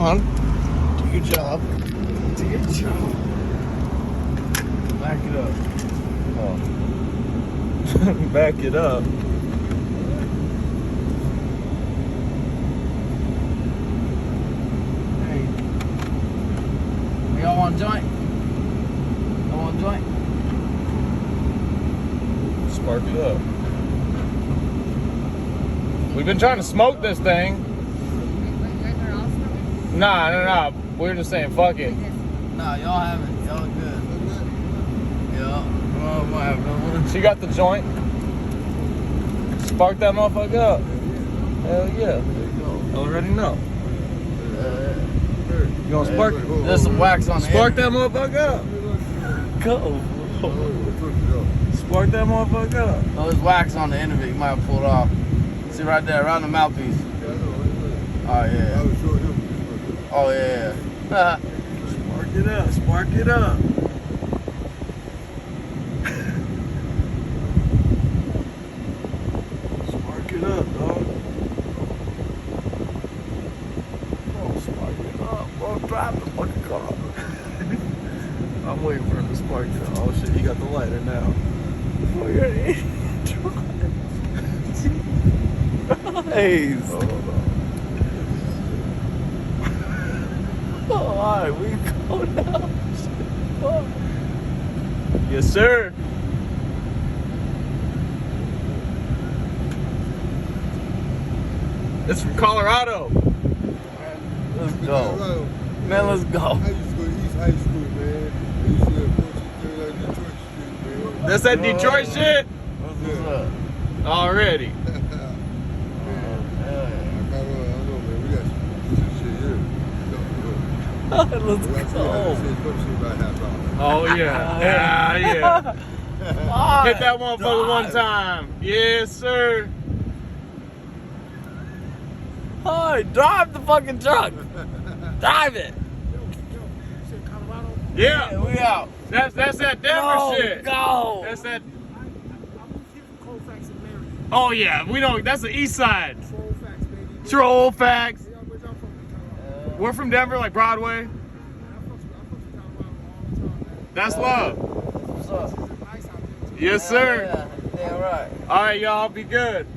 on. Do your job. Do your job. Back it up. Oh. Back it up. Hey. Y'all want a joint? Y'all want a joint? Spark it up. We've been trying to smoke this thing. Nah. We're just saying, fuck it. Nah, y'all have it. Y'all good. Yeah. She got the joint. Spark that motherfucker up. Hell yeah. I already know. You gonna spark it? There's some wax on the Spark that motherfucker up. Go. Spark that motherfucker up. Oh, there's wax on the end of it. You might have pulled off. See right there, around the mouthpiece. Oh, yeah. Oh, yeah. Spark it up. Spark it up. Spark it up, dog. Oh, spark it up. Bro, drive the fucking car. I'm waiting for him to spark it up. Oh, shit, he got the lighter now. Oh, you're an idiot. Nice. Oh, alright, we go now. Yes, sir. It's from Colorado. Let's go. Man, let's go. I used to go to East High School, man. I used to live at Detroit Street, man. That's that Detroit shit? What's up? Already. Let's go. Oh yeah. Yeah. Hit that motherfucker one time. Yes, sir. Hi, drive the fucking truck. Drive it. Yeah, we out. That's that Denver shit. Go. That's that. Oh yeah, we know that's the east side. Troll facts. We're from Denver, like Broadway. That's love. What's up? Yes, sir. Yeah, right. All right, y'all, be good.